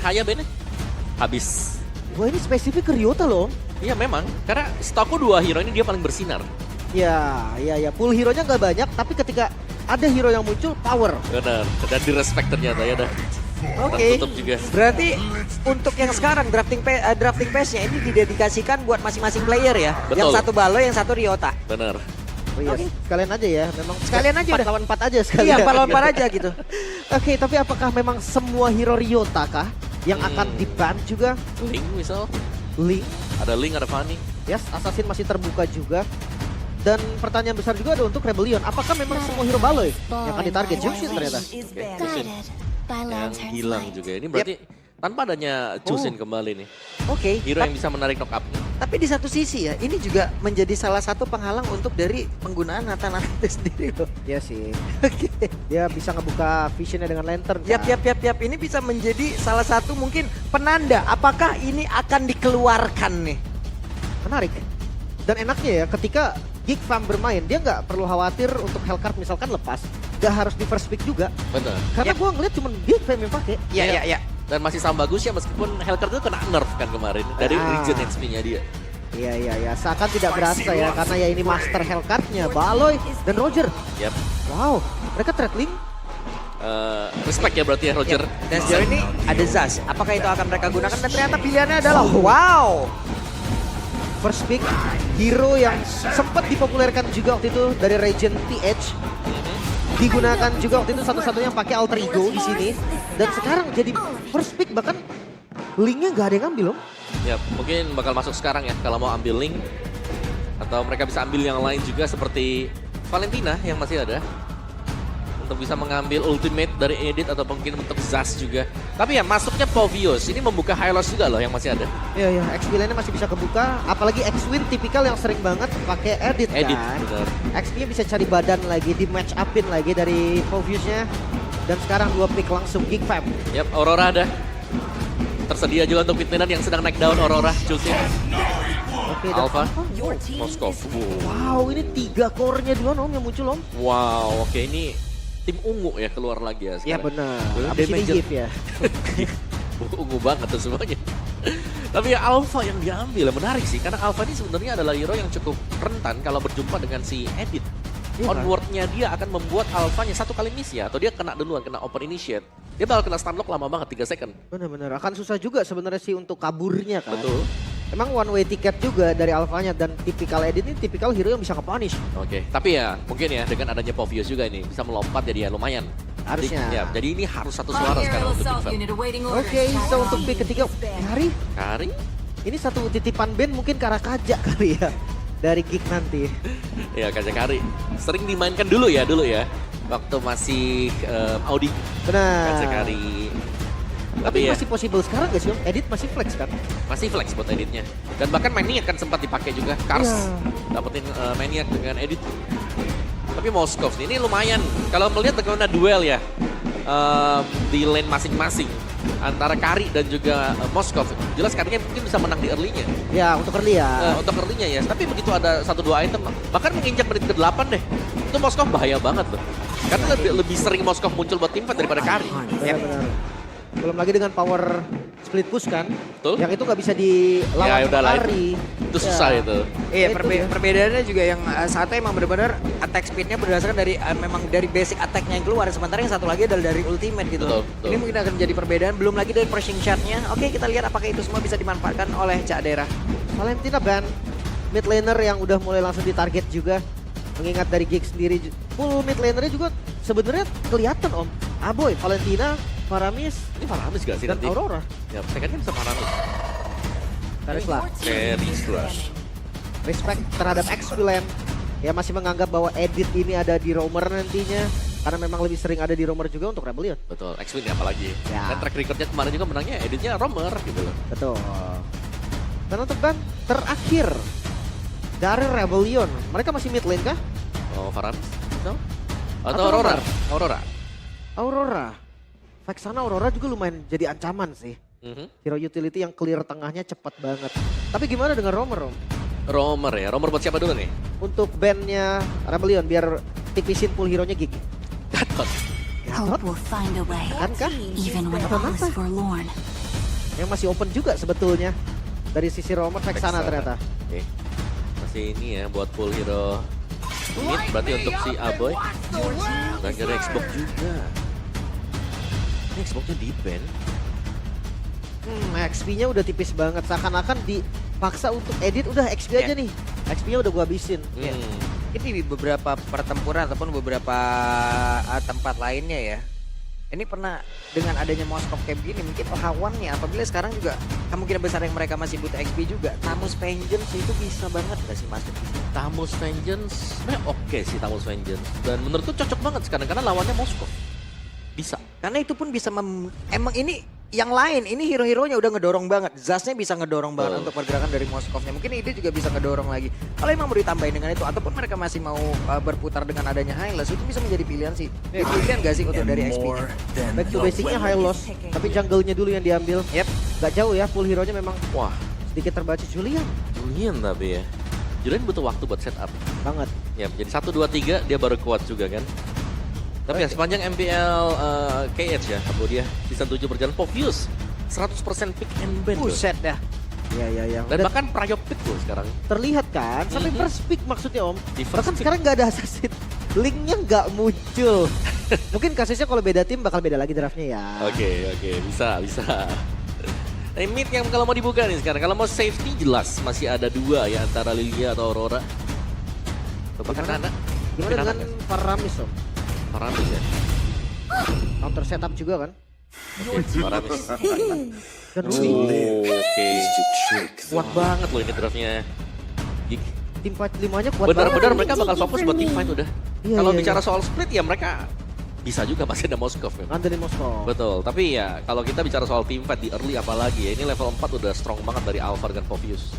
Haya Ben habis. Wah ini spesifik ke Ryota loh. Iya memang, karena setahu 2 hero ini dia paling bersinar. Ya. Full hero-nya nggak banyak, tapi ketika ada hero yang muncul, power. Benar, dan di respect ternyata ya dah. Oke, Tertutup juga. berarti untuk yang sekarang drafting pass-nya ini didedikasikan buat masing-masing player ya. Betul. Yang satu Balo, yang satu Ryota. Benar. Oh iya, Oke. sekalian aja ya. Memang Sekalian aja 4 udah. lawan 4 aja sekalian. Iya, 4 lawan 4 aja gitu. Oke, tapi apakah memang semua hero Ryota kah yang akan di-ban juga? Link misal, Link, ada Link, ada Fanny. yes, Assassin masih terbuka juga. Dan pertanyaan besar juga ada untuk Rebellion. Apakah memang semua hero Baloy yang akan ditarget? Jushin ternyata. Yang hilang juga. Ini berarti tanpa adanya Jushin kembali nih. Oke, Hero yang bisa menarik knock up-nya. tapi di satu sisi ya, ini juga menjadi salah satu penghalang untuk dari penggunaan Nathan itu sendiri loh. Iya sih. Dia bisa ngebuka visionnya dengan lantern. Yap. Ini bisa menjadi salah satu mungkin penanda apakah ini akan dikeluarkan nih. Menarik. Dan enaknya ya ketika Geek Fam bermain, dia nggak perlu khawatir untuk Hellcard misalkan lepas. Nggak harus di first pick juga. Benar. Karena Yap. gua ngeliat cuma Geek Fam yang pakai. Iya. Dan masih sama bagusnya meskipun Hellcard itu kena nerf kan kemarin dari regen XP-nya dia. Iya. Seakan tidak berasa ya, karena ya ini master Hellcard-nya. Baloy dan Roger. Yap. Wow, mereka threadling. Respect ya berarti ya Roger. Dan sejauh ini ada Zaz. Apakah itu akan mereka gunakan? Dan ternyata pilihannya adalah wow. First pick, hero yang sempat dipopulerkan juga waktu itu dari Regen TH. Digunakan juga waktu itu satu-satunya pakai alter ego di sini. Dan sekarang jadi first pick, bahkan linknya nggak ada yang ambil loh. Ya, mungkin bakal masuk sekarang ya kalau mau ambil Link. Atau mereka bisa ambil yang lain juga seperti Valentina yang masih ada. Untuk bisa mengambil ultimate dari Edit atau mungkin untuk Zaz juga. Tapi ya masuknya Povius, ini membuka Hylos juga loh yang masih ada. Iya, XP lane-nya masih bisa kebuka. Apalagi X-Win tipikal yang sering banget pakai edit Edit, kan. benar. XP-nya bisa cari badan lagi, di match upin lagi dari Povius-nya. Dan sekarang 2 pick langsung Geek Fam. Yap, Aurora ada. Tersedia juga untuk Midnight yang sedang naik daun Aurora, Justin. Oke, dan Alpha, Alpha. Moskov. Wow, ini 3 core-nya duluan om yang muncul om. Wow, oke ini tim ungu ya keluar lagi ya Iya sekarang. benar. Bener, Abis ini damage-nya gift ya. ungu banget tuh semuanya. Tapi ya Alpha yang diambil menarik sih karena Alpha ini sebenarnya adalah hero yang cukup rentan kalau berjumpa dengan si Edit. Iya kan? Onward-nya dia akan membuat Alpha-nya satu kali miss ya atau dia kena duluan, kena open initiate. Dia bakal kena stunlock lama banget 3 second. Benar-benar akan susah juga sebenarnya sih untuk kaburnya kan. Betul. Emang one way ticket juga dari Alphanya dan tipikal Edit ini tipikal hero yang bisa nge-punish. Oke, tapi ya mungkin ya dengan adanya Povius juga ini bisa melompat jadi ya lumayan. Harusnya. Jadi ini harus satu suara sekarang untuk Geek Fam. Oke, so untuk pick ketiga, Hari Kari? ini satu titipan band mungkin Karakaja kali ya dari Geek nanti. Ya Kajakari. Sering dimainkan dulu ya. Waktu masih Audi. Benar. Kajakari. Tapi ya masih possible sekarang gak sih om? Edit masih flex kan? masih flex buat editnya. Dan bahkan Maniac kan sempat dipakai juga. Cars Iya. dapetin Maniac dengan edit. Tapi Moskov ini lumayan. Kalau melihat bagaimana duel ya di lane masing-masing antara Kari dan juga Moskov. Jelas Karinya mungkin bisa menang di early-nya. Ya untuk early ya. Untuk early-nya ya. Tapi begitu ada 1-2 item, bahkan menginjak menit ke-8 deh. Itu Moskov bahaya banget loh. Karena lebih sering Moskov muncul buat teamfight daripada Kari. Benar-benar. Belum lagi dengan power split push kan. Betul. Yang itu nggak bisa dilawan Ya, udah lah, Kari. Itu susah itu. Iya, Itu dia. perbedaannya juga yang satu emang benar-benar attack speednya berdasarkan dari memang dari basic attack-nya yang keluar, sementara yang satu lagi adalah dari ultimate gitu. Betul. Ini mungkin akan menjadi perbedaan, belum lagi dari pressing shot-nya. Oke, kita lihat apakah itu semua bisa dimanfaatkan oleh Cak Dera. Valentina ban mid laner yang udah mulai langsung ditarget juga. Mengingat dari Geek sendiri full mid lanernya juga sebenarnya kelihatan om. Aboy, Valentina, Faramis, Ini Faramis gak sih dan nanti? Aurora. Ya, secondnya bisa Faramis. Taris lah. Carry Slash. Respect terhadap X-Villain. Ya masih menganggap bahwa Edit ini ada di Roamer nantinya. Karena memang lebih sering ada di Roamer juga untuk Rebellion. Betul, X-Win apalagi. Ya. Dan track recordnya kemarin juga menangnya editnya Romer gitu loh. Betul. Dan untuk ban terakhir dari Rebellion. Mereka masih mid lane kah? Oh, Faramis? No? Atau Atau Aurora? Romer? Aurora. Aurora. Vexana Aurora juga lumayan jadi ancaman sih. Hero utility yang clear tengahnya cepat banget. Tapi gimana dengan Romer, Om? Romer ya, Romer buat siapa dulu nih? Untuk bandnya Rebellion biar tipisin full hero-nya Gigi. Gatot. Hope will find a way, Kan kah? even when Apa all is apa? forlorn. yang masih open juga sebetulnya. Dari sisi Romer Vexana ternyata. Oke. Masih ini ya buat full hero mid berarti untuk si Aboy. Dan ada Xbox juga. Ini Xboxnya di ban. XP-nya udah tipis banget. Seakan-akan dipaksa untuk edit, udah XP aja nih. XP-nya udah gua habisin. Ini di beberapa pertempuran ataupun beberapa tempat lainnya ya. Ini pernah dengan adanya Moskov kayak begini mungkin lawannya apabila sekarang juga kemungkinan besar yang mereka masih butuh XP juga. Tamus Vengeance itu bisa banget gak sih masuk? Tamus Vengeance sebenarnya oke sih Tamus Vengeance. Dan menurutku cocok banget sekarang karena lawannya Moskov. Bisa. Karena itu pun bisa emang ini yang lain, ini hero-heronya udah ngedorong banget. Zasnya bisa ngedorong banget untuk pergerakan dari Moskovnya. Mungkin ide juga bisa ngedorong lagi. Kalau emang mau ditambahin dengan itu, ataupun mereka masih mau berputar dengan adanya Hylos, itu bisa menjadi pilihan sih. Pilihan gak sih untuk dari XP-nya? Back to basicnya Hylos, tapi jungle-nya dulu yang diambil. Gak jauh ya, full hero-nya memang Wah, sedikit terbaca. Julian tapi ya. Julian butuh waktu buat setup. banget. Ya, jadi 1, 2, 3 dia baru kuat juga kan. Tapi ya sepanjang MPL KH ya, dia season 7 berjalan Povius 100% pick and ban. Buset dah. Ya. Dan bahkan prio pick loh sekarang. Terlihat kan, sampai first pick maksudnya Om. Di first Bahkan pick. sekarang nggak ada assassin. Linknya nggak muncul. Mungkin kasusnya kalau beda tim bakal beda lagi draftnya ya. Oke, bisa. Nah, mid yang kalau mau dibuka nih sekarang, kalau mau safety jelas masih ada 2 ya antara Lilia atau Aurora. Bahkan Nana. Gimana dengan Faramis Om? Faramis ya. Counter setup juga kan? Faramis. Dan Ruby. Oke. Kuat banget loh ini draftnya. Geek. Tim fight 5-nya kuat Benar-benar banget. mereka bakal fokus buat team fight udah. Iya, Kalau iya, bicara iya. soal split ya mereka bisa juga pasti ada Moskov ya. Ngandelin Moskov. Betul, tapi ya kalau kita bicara soal team fight di early apalagi ya, ini level 4 udah strong banget dari Alpha dan Povius.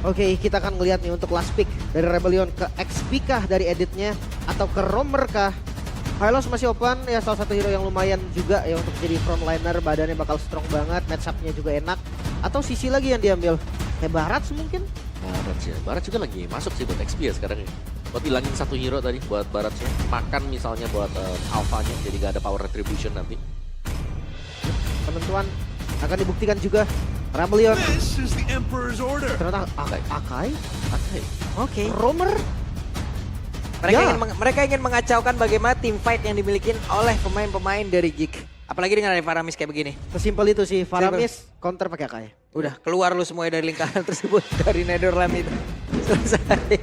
Oke, kita akan ngeliat nih untuk last pick dari Rebellion ke XP kah dari editnya atau ke Romer kah? Hylos masih open ya, salah satu hero yang lumayan juga ya untuk jadi frontliner, badannya bakal strong banget, matchup-nya juga enak. Atau sisi lagi yang diambil, kayak Barat mungkin? Barat juga lagi masuk sih buat XP ya sekarang ini. Buat hilangin satu hero tadi buat Baratnya, makan misalnya buat Alpha-nya jadi gak ada power retribution nanti. Penentuan akan dibuktikan juga. Rebellion This is the Emperor's order. ternyata Akai, Oke. Romer. Mereka, Ya. mereka ingin mengacaukan bagaimana tim fight yang dimiliki oleh pemain-pemain dari Geek. Apalagi dengan ada Faramis kayak begini. Sesimpel itu sih, Faramis counter pakai Akai. Udah keluar lu semuanya dari lingkaran tersebut dari Netherlands itu. Selesai.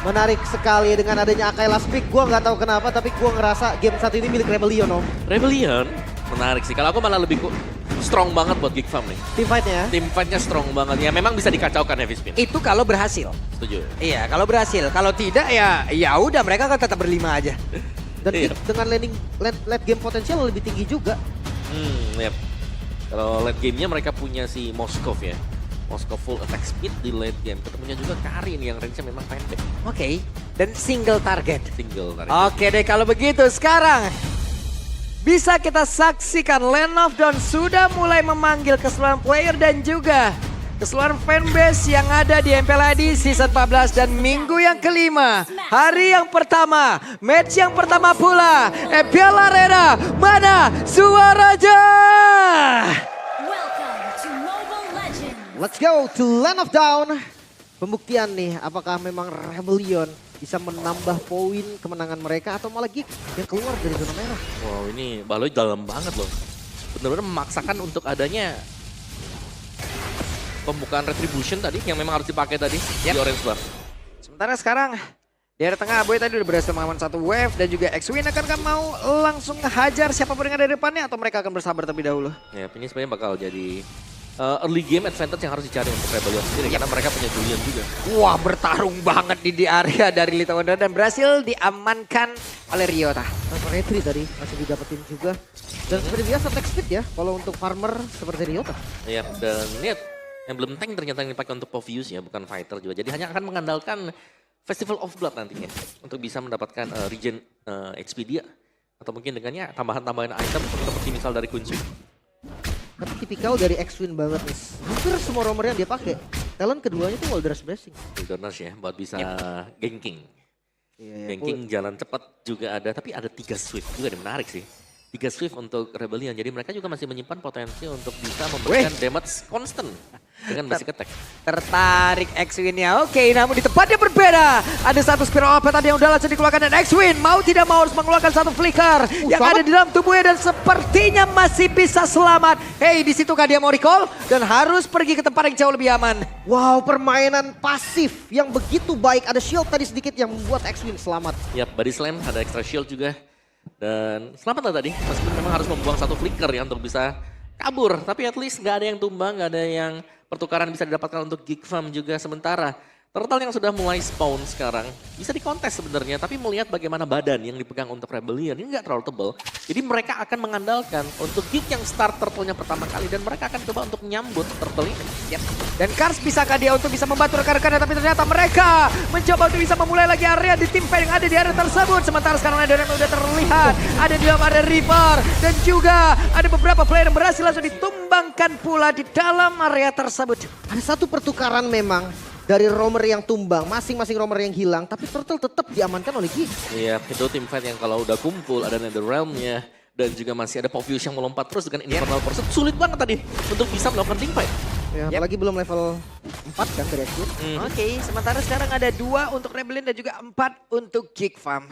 Menarik sekali dengan adanya Akai last pick. Gua nggak tahu kenapa, tapi gua ngerasa game satu ini milik Rebellion Om. Rebellion menarik sih. Kalau aku malah lebih strong banget buat Geek Farm nih. Tim fightnya. Tim fight-nya strong banget. Ya memang bisa dikacaukan Heavy Spin. Itu kalau berhasil. Setuju. Iya, kalau berhasil. Kalau tidak ya udah mereka kan tetap berlima aja. Dan Iya. dengan late game potensial lebih tinggi juga. Yep. Kalau late game-nya mereka punya si Moskov ya. Moskov full attack speed di late game. Ketemunya juga Karin yang range-nya memang pendek. Oke. Dan single target. Single tarik. Oke deh kalau begitu sekarang bisa kita saksikan Land of Dawn sudah mulai memanggil keseluruhan player dan juga keseluruhan fanbase yang ada di MPLAD Season 14 dan minggu yang kelima. Hari yang pertama, match yang pertama pula, MPL Arena, mana Suaraja? Welcome to Mobile Legends! Let's go to Land of Dawn. Pembuktian nih, apakah memang Rebellion bisa menambah poin kemenangan mereka atau malah Geek yang keluar dari zona merah. Wow, ini Baloy dalam banget loh. Benar-benar memaksakan untuk adanya pembukaan retribution tadi yang memang harus dipakai tadi di orange buff. Sementara sekarang di area tengah Aboy tadi udah berhasil mengaman satu wave dan juga X-Win akankah mau langsung ngehajar siapapun yang ada di depannya atau mereka akan bersabar terlebih dahulu? Ya, ini sebenarnya bakal jadi early game advantage yang harus dicari untuk Rebellion sendiri karena mereka punya Julian juga. Wah bertarung banget di area dari Lita Wonder dan berhasil diamankan oleh Ryota. Tanpa retri tadi masih didapetin juga. Dan seperti biasa attack speed ya kalau untuk farmer seperti Ryota. Ya, dan lihat emblem tank ternyata yang dipakai untuk Povius ya, bukan fighter juga. Jadi hanya akan mengandalkan Festival of Blood nantinya untuk bisa mendapatkan regen HP dia. Atau mungkin dengannya tambahan-tambahan item seperti misal dari Kunsu. Tapi tipikal dari X-Win banget nih. Hampir semua romer yang dia pakai. Talent keduanya tuh Wilderness Blessing. Wilderness ya, buat bisa ganking. Iya, Ganking jalan cepat juga ada, tapi ada 3 swift juga yang menarik sih. Giga Swift untuk Rebellion. Jadi mereka juga masih menyimpan potensi untuk bisa memberikan damage constant dengan basic attack. Tertarik X-Win-nya. Oke, namun di tempat yang berbeda. Ada satu spiral opet tadi yang udah langsung dikeluarkan. Dan X-Win mau tidak mau harus mengeluarkan satu flicker. Yang selamat. ada di dalam tubuhnya dan sepertinya masih bisa selamat. Hey, di situ kah dia mau recall? Dan harus pergi ke tempat yang jauh lebih aman. Wow, permainan pasif yang begitu baik. Ada shield tadi sedikit yang membuat X-Win selamat. Yap, body slam, ada extra shield juga. Dan selamat lah tadi, meskipun memang harus membuang satu flicker ya untuk bisa kabur. Tapi at least nggak ada yang tumbang, nggak ada yang pertukaran bisa didapatkan untuk Geek Farm juga sementara. Turtle yang sudah mulai spawn sekarang bisa dikontes sebenarnya, tapi melihat bagaimana badan yang dipegang untuk Rebellion ini nggak terlalu tebal. Jadi mereka akan mengandalkan untuk Geek yang start Turtle-nya pertama kali dan mereka akan coba untuk nyambut Turtle ini. Yep. Dan Kars bisakah dia untuk bisa membantu rekan-rekannya, tapi ternyata mereka mencoba untuk bisa memulai lagi area di tim fight yang ada di area tersebut. Sementara sekarang ada udah terlihat, ada di dalam ada Reaper dan juga ada beberapa player yang berhasil langsung ditumbangkan pula di dalam area tersebut. Ada satu pertukaran memang dari roamer yang tumbang, masing-masing roamer yang hilang, tapi Turtle tetap diamankan oleh Geek. Iya, itu tim fight yang kalau udah kumpul ada NetherRealm-nya dan juga masih ada Povius yang melompat terus dengan Infernal Pursuit. Sulit banget tadi untuk bisa melakukan team fight. Ya, apalagi belum level 4 kan dari X-Win. Oke, sementara sekarang ada 2 untuk Rebellion dan juga 4 untuk Geek Farm.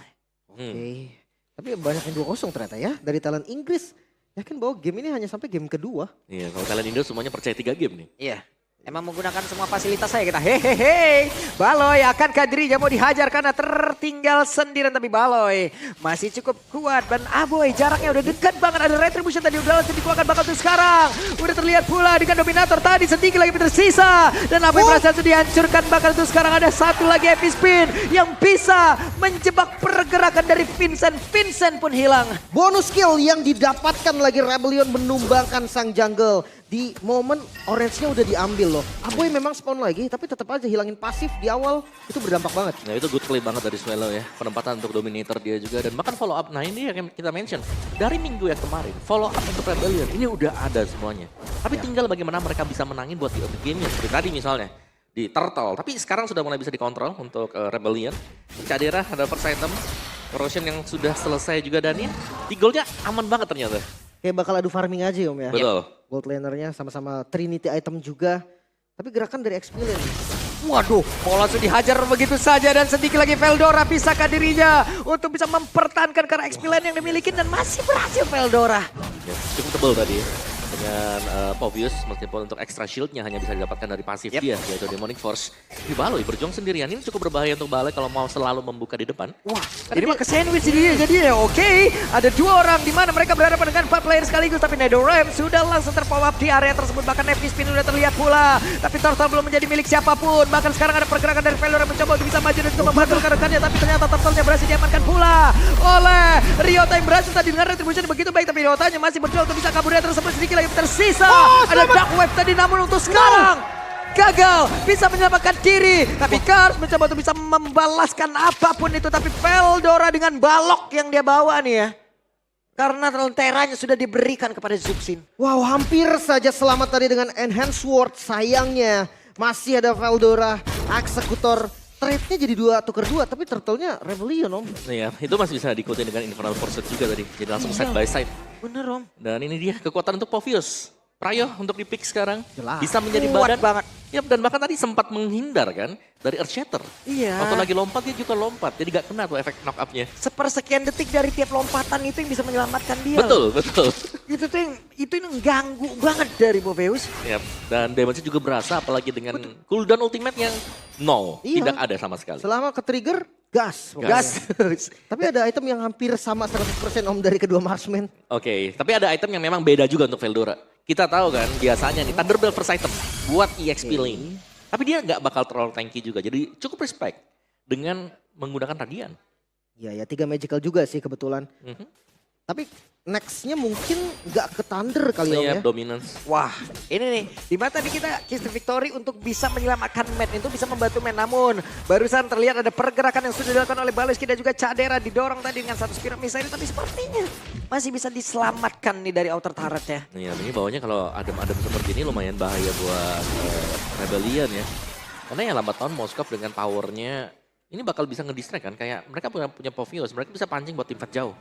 Oke. Tapi banyak yang 2-0 ternyata ya dari talent Inggris. Yakin bahwa game ini hanya sampai game kedua. Iya, kalau kalian Indo semuanya percaya 3 game nih. Iya. Emang menggunakan semua fasilitas saya kita. Hehehe. Baloy akankah dirinya mau dihajar karena tertinggal sendirian. Tapi Baloy masih cukup kuat. Dan Aboy jaraknya udah dekat banget. Ada Retribution tadi udah langsung dikeluarkan bakal tuh sekarang. Udah terlihat pula dengan Dominator tadi sedikit lagi tersisa. Dan Aboy berhasil tuh dihancurkan bakal tuh sekarang. Ada satu lagi heavy spin yang bisa menjebak pergerakan dari Vincent. Vincent pun hilang. Bonus skill yang didapatkan lagi Rebellion menumbangkan sang jungle. Di momen orange-nya udah diambil loh. Aboy memang spawn lagi tapi tetap aja hilangin pasif di awal itu berdampak banget. Nah itu good play banget dari Swallow ya. Penempatan untuk Dominator dia juga dan bahkan follow up. Nah ini yang kita mention. Dari minggu yang kemarin follow up untuk Rebellion ini udah ada semuanya. Tapi tinggal bagaimana mereka bisa menangin buat di early game-nya. Seperti tadi misalnya di Turtle. Tapi sekarang sudah mulai bisa dikontrol untuk Rebellion. Cadera ada first item. Corrosion yang sudah selesai juga dan ini. Di goldnya aman banget ternyata. Kayak bakal adu farming aja Om ya. Betul. Gold lanernya sama-sama Trinity item juga. Tapi gerakan dari Experience. Waduh, bola langsung dihajar begitu saja dan sedikit lagi Veldora bisakah dirinya untuk bisa mempertahankan karena XP lane yang dimiliki dan masih berhasil Veldora. Ya, cukup tebal tadi dengan Povius meskipun untuk extra shieldnya hanya bisa didapatkan dari pasif dia yaitu Demonic Force. Di Baloy berjuang sendirian ini cukup berbahaya untuk Baloy kalau mau selalu membuka di depan. Wah, jadi mah ke sandwich jadi ya oke. Ada 2 orang di mana mereka berhadapan dengan 4 player sekaligus tapi NetherRealm sudah langsung terpower up di area tersebut bahkan Heavy Spin sudah terlihat pula. Tapi Turtle belum menjadi milik siapapun. Bahkan sekarang ada pergerakan dari Veldora mencoba untuk bisa maju dan juga membantu rekan-rekannya tapi ternyata Turtle-nya berhasil diamankan pula oleh Ryota yang berhasil tadi dengan retribution begitu baik tapi Ryota-nya masih berjuang untuk bisa kabur dari tersebut sedikit lagi tersisa. Ada Dark Wave tadi namun untuk sekarang gagal bisa menyelamatkan diri. Tapi Kars mencoba untuk bisa membalaskan apapun itu. Tapi Veldora dengan balok yang dia bawa nih ya. Karena lenteranya sudah diberikan kepada Zubsin. Wow, hampir saja selamat tadi dengan Enhanced Sword. Sayangnya masih ada Veldora, eksekutor. Trade-nya jadi 2 tuker 2 tapi Turtle-nya Rebellion Om. Iya, itu masih bisa diikuti dengan Infernal Pursuit juga tadi. Jadi langsung side by side. Bener Om. Dan ini dia kekuatan untuk Povius. Prayo untuk di pick sekarang. Jelas. Bisa menjadi Kuat badan. banget. Yap, dan bahkan tadi sempat menghindar kan dari Earthshatter. Iya. Waktu lagi lompat dia juga lompat. Jadi gak kena tuh efek knock up-nya. Sepersekian detik dari tiap lompatan itu yang bisa menyelamatkan dia. Betul, betul. Itu yang ganggu banget dari Povius. Yap, dan damage-nya juga berasa apalagi dengan cooldown ultimate yang Iya. tidak ada sama sekali. Selama ke trigger, gas. Gas. Tapi ada item yang hampir sama 100% Om dari kedua marksman. Oke, tapi ada item yang memang beda juga untuk Veldora. Kita tahu kan biasanya nih Thunderbolt first item buat EXP lane. Tapi dia nggak bakal terlalu tanky juga. Jadi cukup respect dengan menggunakan Radiant. Iya ya, 3 magical juga sih kebetulan. Tapi nextnya mungkin nggak ke Thunder kali Om ya. Dominance. Wah, ini nih, di mana tadi kita Kiss the Victory untuk bisa menyelamatkan Matt itu bisa membantu Matt. Namun, barusan terlihat ada pergerakan yang sudah dilakukan oleh Baleski dan juga Cadera didorong tadi dengan satu spiral missile. Tapi sepertinya masih bisa diselamatkan nih dari outer turret-nya. Iya, ini bawahnya kalau adem-adem seperti ini lumayan bahaya buat Rebellion ya. Karena ya lambat tahun Moskov dengan powernya ini bakal bisa ngedistract kan. Kayak mereka punya Povius, mereka bisa pancing buat tim fight jauh.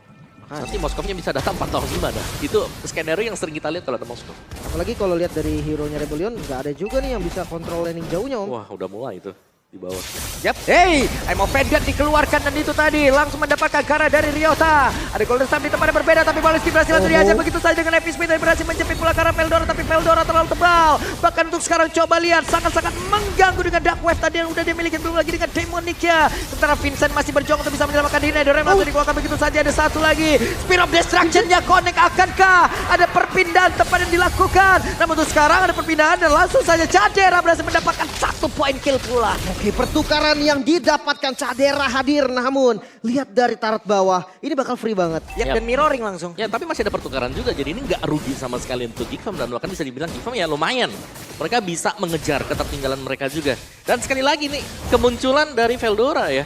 Nanti Moskovnya bisa datang 4 lawan 5 dah. Itu skenario yang sering kita lihat kalau ada Moskov. Apalagi kalau lihat dari hero-nya Rebellion, nggak ada juga nih yang bisa kontrol laning jauhnya Om. Wah, udah mulai itu di bawah. Yap, hey, Imo Pendant dikeluarkan dan itu tadi langsung mendapatkan Kara dari Ryota. Ada Golden Star di tempat yang berbeda tapi Maliski berhasil langsung dihajar begitu saja dengan Epic Speed dan berhasil menjepit pula Kara Veldora tapi Veldora terlalu tebal. Bahkan untuk sekarang coba lihat sangat-sangat mengganggu dengan Dark Wave tadi yang udah dia miliki belum lagi dengan Demonica. Sementara Vincent masih berjuang untuk bisa menyelamatkan diri. Netherrealm langsung dikeluarkan begitu saja ada satu lagi. Spear of Destruction-nya connect akankah ada perpindahan tepat yang dilakukan. Namun untuk sekarang ada perpindahan dan langsung saja Cadera berhasil mendapatkan 1 poin kill pula. Oke, pertukaran yang didapatkan Cadera hadir, namun lihat dari tarot bawah, ini bakal free banget. Ya, dan mirroring langsung. Ya, tapi masih ada pertukaran juga. Jadi ini nggak rugi sama sekali untuk Geekfam. Dan bahkan bisa dibilang Geekfam ya lumayan. Mereka bisa mengejar ketertinggalan mereka juga. Dan sekali lagi nih, kemunculan dari Veldora ya.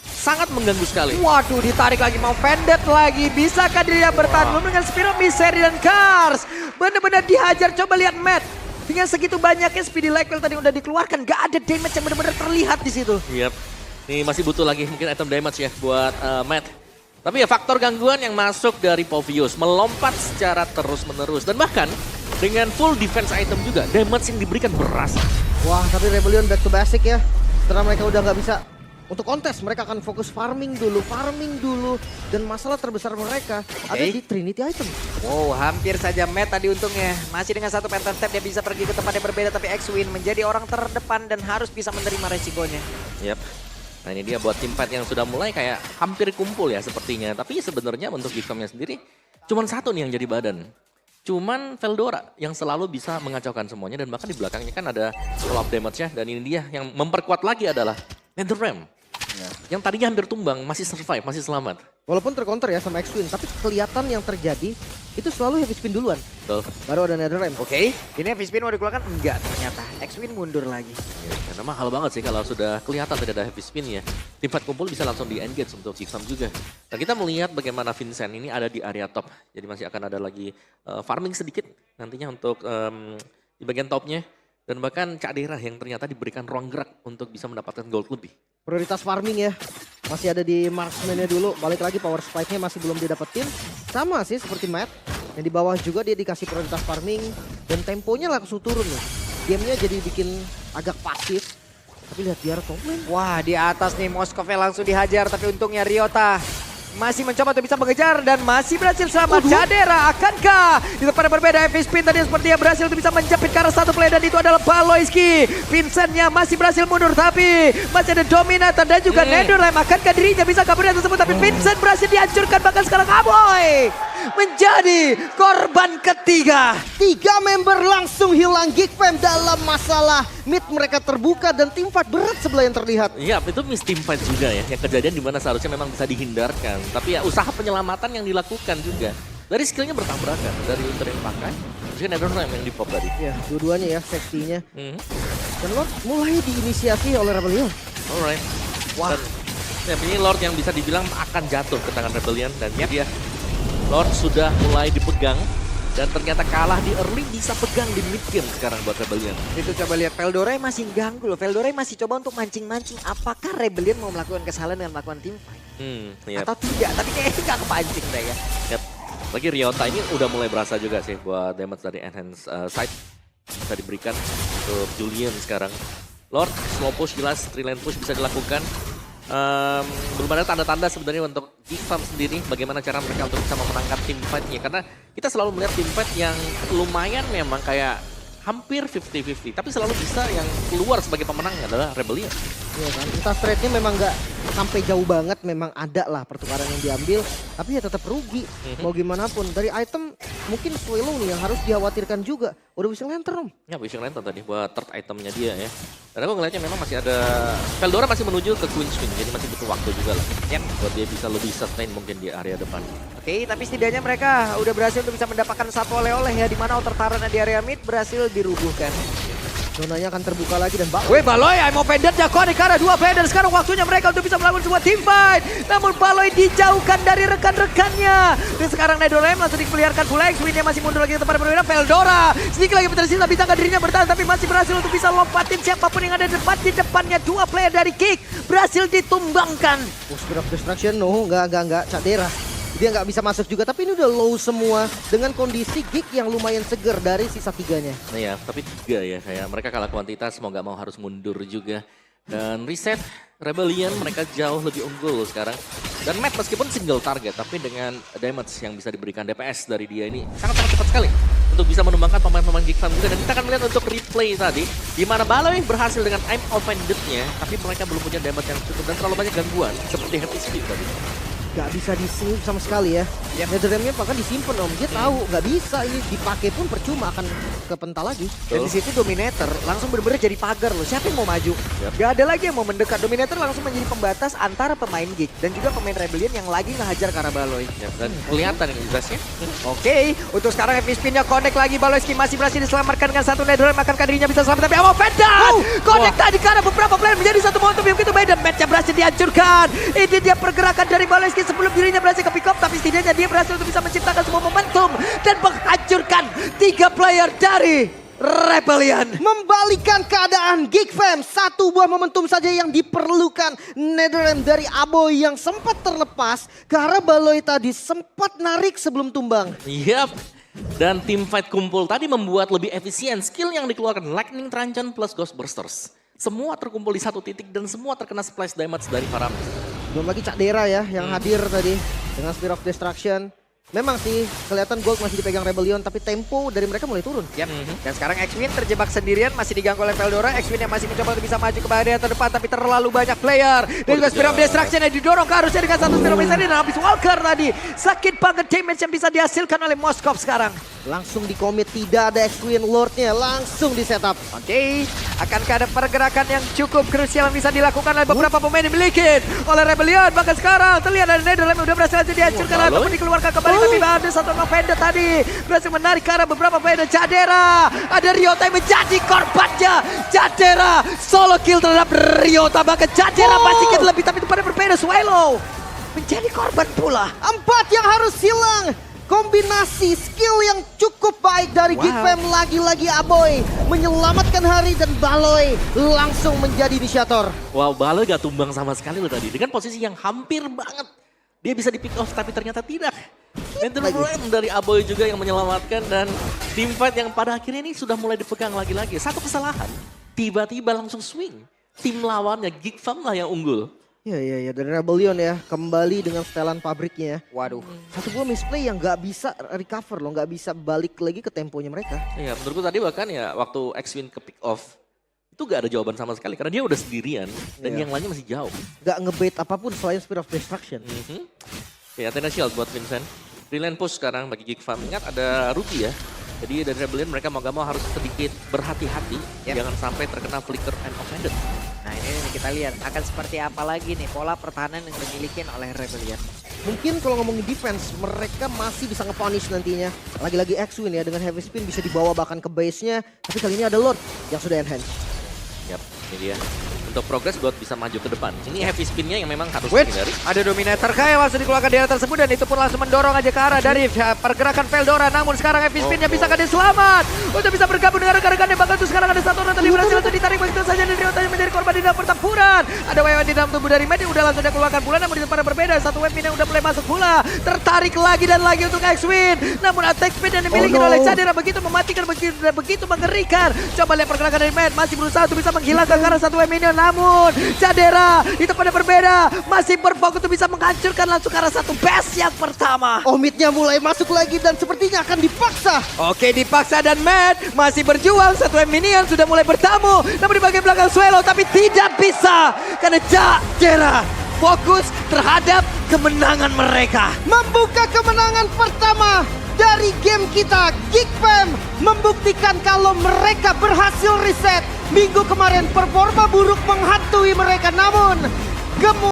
Sangat mengganggu sekali. Waduh, ditarik lagi mau Pendant lagi. Bisakah dia bertahan belum dengan Spiro, Misery dan Cars? Benar-benar dihajar. Coba lihat Matt. Dengan segitu banyaknya Speedy Lightwell tadi udah dikeluarkan. Gak ada damage yang benar-benar terlihat di situ. Yap. Ini masih butuh lagi mungkin item damage ya buat Matt. Tapi ya faktor gangguan yang masuk dari Povius. Melompat secara terus-menerus. Dan bahkan dengan full defense item juga. Damage yang diberikan berasa. Wah, tapi Rebellion back to basic ya. Setelah mereka udah nggak bisa untuk kontes, mereka akan fokus farming dulu. Dan masalah terbesar mereka ada di Trinity item. Wow, hampir saja Matt tadi untungnya. Masih dengan 1 phantom step dia bisa pergi ke tempat yang berbeda. Tapi X-Win menjadi orang terdepan dan harus bisa menerima resikonya. Yap. Nah ini dia buat tim fight yang sudah mulai kayak hampir kumpul ya sepertinya. Tapi sebenarnya untuk Geekfamnya sendiri cuman satu nih yang jadi badan. Cuman Veldora yang selalu bisa mengacaukan semuanya. Dan bahkan di belakangnya kan ada follow-up damage-nya. Dan ini dia yang memperkuat lagi adalah Netherrealm. Yang tadinya hampir tumbang, masih survive, masih selamat. Walaupun tercounter ya sama X-Win, tapi kelihatan yang terjadi itu selalu heavy spin duluan. Betul. Baru ada Netherrealm. Oke, ini heavy spin mau dikeluarkan? Enggak ternyata. X-Win mundur lagi. Ya, karena mahal banget sih kalau sudah kelihatan tidak ada heavy spin ya. Tim fight kumpul bisa langsung di-engage untuk Geekfam juga. Nah kita melihat bagaimana Vincent ini ada di area top. Jadi masih akan ada lagi farming sedikit nantinya untuk di bagian topnya. Dan bahkan Cadera yang ternyata diberikan ruang gerak untuk bisa mendapatkan gold lebih. Prioritas farming ya. Masih ada di marksman-nya dulu. Balik lagi power spike-nya masih belum didapetin. Sama sih seperti Matt. Yang di bawah juga dia dikasih prioritas farming. Dan temponya langsung turun nih. Gamenya jadi bikin agak pasif. Tapi lihat biar top lane. Wah, di atas nih Moskovnya langsung dihajar. Tapi untungnya Ryota masih mencoba untuk bisa mengejar dan masih berhasil selamat. Cadera akankah di tempat yang berbeda heavy spin tadi sepertinya berhasil untuk bisa menjepit ke arah satu play dan itu adalah Baloyski. Vincentnya masih berhasil mundur tapi masih ada Dominator dan juga Netherrealm. Akankah dirinya bisa kabur dari tersebut tapi Vincent berhasil dihancurkan bahkan sekarang Aboy menjadi korban ketiga. 3 member langsung hilang Geekfam dalam masalah mid mereka terbuka dan tim fight berat sebelah yang terlihat. Iya, itu miss team fight juga ya. Yang kejadian di mana seharusnya memang bisa dihindarkan. Tapi ya usaha penyelamatan yang dilakukan juga. Dari skillnya bertabrakan. Dari Ultra yang pakai. Terus Netherrealm yang di pop tadi. Ya, dua-duanya ya safety-nya. Dan Lord mulai diinisiasi oleh Rebellion. Alright. Wah. Dan, ya, ini Lord yang bisa dibilang akan jatuh ke tangan Rebellion. Dan dia Lord sudah mulai dipegang. Dan ternyata kalah di early bisa pegang di mid game sekarang buat Rebellion. Itu coba lihat Veldora masih ganggu loh. Veldora masih coba untuk mancing-mancing. Apakah Rebellion mau melakukan kesalahan dengan melakukan team fight? Yep. Atau tidak? Tapi kayaknya nggak kepancing deh ya. Yep. Lagi Ryota ini udah mulai berasa juga sih buat damage dari enhance side. Bisa diberikan untuk Julian sekarang. Lord, slow push jelas, 3 lane push bisa dilakukan. Belum ada tanda-tanda sebenarnya untuk Geekfam sendiri bagaimana cara mereka untuk bisa memenangkan tim fight-nya. Karena kita selalu melihat tim fight yang lumayan memang kayak hampir 50-50. Tapi selalu bisa yang keluar sebagai pemenangnya adalah Rebellion. Iya kan, kita trade-nya memang nggak sampai jauh banget, memang ada lah pertukaran yang diambil, tapi ya tetap rugi. Mau gimana pun, dari item mungkin Swallow nih yang harus dikhawatirkan juga. Udah Wishing Lantern. Ya, Wishing Lantern tadi buat third itemnya dia ya. Dan aku ngeliatnya memang masih ada, Veldora masih menuju ke Queen's Wing, jadi masih butuh waktu juga lah. Buat dia bisa lebih sustain mungkin di area depan. Oke, tapi setidaknya mereka udah berhasil untuk bisa mendapatkan satu oleh-oleh ya. Dimana outer Tyrant di area mid berhasil dirubuhkan. Zonanya akan terbuka lagi dan Wih, Baloy, Imo Pendant jagoan karena 2 player dan sekarang waktunya mereka untuk bisa melakukan sebuah team fight. Namun Baloy dijauhkan dari rekan-rekannya. Dan sekarang Netherrealm langsung dipeliharkan pula. X-Win-nya masih mundur lagi ke tempat berbeda. Veldora sedikit lagi tersisa, bisa nggak dirinya bertahan tapi masih berhasil untuk bisa lompatin siapapun yang ada di depannya. 2 player dari Kick berhasil ditumbangkan. Spear of Destruction, no, enggak. Cadera dia nggak bisa masuk juga. Tapi ini udah low semua dengan kondisi Geek yang lumayan seger dari sisa 3-nya. Nah ya, tapi 3 ya kayak mereka kalah kuantitas mau nggak mau harus mundur juga. Dan reset Rebellion mereka jauh lebih unggul sekarang. Dan Matt meskipun single target tapi dengan damage yang bisa diberikan DPS dari dia ini sangat-sangat cepat sekali untuk bisa menumbangkan pemain-pemain Geek Fam juga. Dan kita akan melihat untuk replay tadi di mana Baloi berhasil dengan aim offended-nya tapi mereka belum punya damage yang cukup dan terlalu banyak gangguan seperti Happy Speed tadi. Gak bisa di-save sama sekali ya. Netherrealm-nya bahkan disimpan om. Dia tahu nggak bisa ini dipakai pun percuma akan kepental lagi. Dan di situ Dominator langsung bener-bener jadi pagar loh. Siapa yang mau maju? Gak ada lagi yang mau mendekat. Dominator langsung menjadi pembatas antara pemain Geek dan juga pemain Rebellion yang lagi ngehajar ke arah Baloi. Ya, dan kelihatan ini jelasnya. Oke, untuk sekarang heavy spin-nya connect lagi. Baloyski masih berhasil diselamatkan dengan satu Netherrealm. Akankah dirinya bisa selamat? Tapi Amo Vendat! Connect tadi ke arah beberapa player menjadi satu momentum yang begitu baik. Dan match-nya berhasil dihancurkan. Ini dia pergerakan dari Baloyski sebelum dirinya berhasil ke pick up. Tapi setidaknya dia berhasil untuk bisa menciptakan sebuah momentum. Dan menghancurkan 3 player dari Rebellion. Membalikan keadaan Geek Fam. Satu buah momentum saja yang diperlukan. Netherrealm dari Aboy yang sempat terlepas. Karena Baloi tadi sempat narik sebelum tumbang. Yap. Dan tim fight kumpul tadi membuat lebih efisien skill yang dikeluarkan Lightning Truncheon plus Ghost Bursters. Semua terkumpul di satu titik dan semua terkena splash damage dari Faramis. Belum lagi Cak Dera ya yang hadir tadi dengan Spear of Destruction. Memang sih kelihatan Gold masih dipegang Rebellion tapi tempo dari mereka mulai turun. Yap. Dan sekarang X-Win terjebak sendirian masih diganggu oleh Veldora. X-Win yang masih mencoba untuk bisa maju ke bagian terdepan tapi terlalu banyak player. Dan juga Spear of Destruction yang didorong ke arusnya dengan satu Spear of Destruction dan habis Walker tadi. Sakit banget damage yang bisa dihasilkan oleh Moskov sekarang. Langsung di commit, tidak ada X-Win Lordnya, langsung di setup. Oke, akankah ada pergerakan yang cukup krusial yang bisa dilakukan oleh beberapa pemain yang dimiliki oleh Rebellion. Bahkan sekarang terlihat ada Netherrealm yang udah berhasil dihancurkan ataupun dikeluarkan kembali. Tapi ada satu Novenda tadi berhasil menarik ke arah beberapa pemain. Jadera, ada Ryota yang menjadi korbannya. Jadera solo kill terhadap Ryota. Bahkan Jadera masih sedikit lebih tapi itu pada berbeda. Swallow menjadi korban pula. 4 yang harus hilang. Kombinasi skill yang cukup baik dari Geek Fam. Lagi-lagi Aboy menyelamatkan hari dan Baloi langsung menjadi inisiator. Wow, Baloi gak tumbang sama sekali loh tadi. Dengan posisi yang hampir banget. Dia bisa di pick off tapi ternyata tidak. Netherrealm dari Aboy juga yang menyelamatkan. Dan team fight yang pada akhirnya ini sudah mulai dipegang lagi-lagi. Satu kesalahan, tiba-tiba langsung swing. Tim lawannya Geek Fam lah yang unggul. Ya, dari Rebellion ya, kembali dengan setelan pabriknya. Waduh. Satu buah misplay yang nggak bisa recover loh, nggak bisa balik lagi ke temponya mereka. Iya, menurutku tadi bahkan ya waktu X-Win ke pick off, itu gak ada jawaban sama sekali. Karena dia udah sendirian dan yang lainnya masih jauh. Nggak ngebait apapun selain Spear of Destruction. Ya, Athena Shield buat Vincent. Brilliant push sekarang bagi Geek Fam. Ingat ada Ruby ya. Jadi dari Rebellion mereka mau gak mau harus sedikit berhati-hati. Jangan sampai terkena flicker and offended. Nah ini kita lihat akan seperti apa lagi nih pola pertahanan yang dimiliki oleh Rebellion. Mungkin kalau ngomongin defense, mereka masih bisa nge-punish nantinya. Lagi-lagi X-Win ya, dengan heavy spin bisa dibawa bahkan ke base-nya. Tapi kali ini ada Lord yang sudah enhance. Yap, ini dia. Untuk progress buat bisa maju ke depan. Ini heavy spin-nya yang memang harus Wait, dihindari. ada Dominator kayak langsung dikeluarkan di area tersebut dan itu pun langsung mendorong aja ke arah dari pergerakan Veldora. Namun sekarang heavy spin-nya bisa dia selamat untuk bisa bergabung dengan rekan-rekannya. Bahkan itu sekarang ada satu orang tadi berhasil untuk ditarik begitu saja dan Ryota yang menjadi korban di dalam pertempuran. Ada Wewan di dalam tubuh dari Med yang udah langsung dia keluarkan pula, namun di tempat yang berbeda. Satu Web yang udah mulai masuk pula. Tertarik lagi dan lagi untuk X-Win. Namun attack speed yang dimiliki oleh Jadera begitu mematikan, begitu mengerikan. Coba lihat pergerakan dari Med, masih berusaha untuk bisa menghilangkan karena satu Web ini. Namun Jadera itu pada berbeda, masih berfokus untuk bisa menghancurkan langsung ke arah satu base yang pertama. Omidnya mulai masuk lagi dan sepertinya akan dipaksa. Oke, dipaksa dan Matt masih berjuang. Satu minion sudah mulai bertamu, namun di bagian belakang Swallow tapi tidak bisa karena Jadera fokus terhadap kemenangan mereka. Membuka kemenangan pertama dari game kita. Geek Fam membuktikan kalau mereka berhasil reset. Minggu kemarin performa buruk menghantui mereka, namun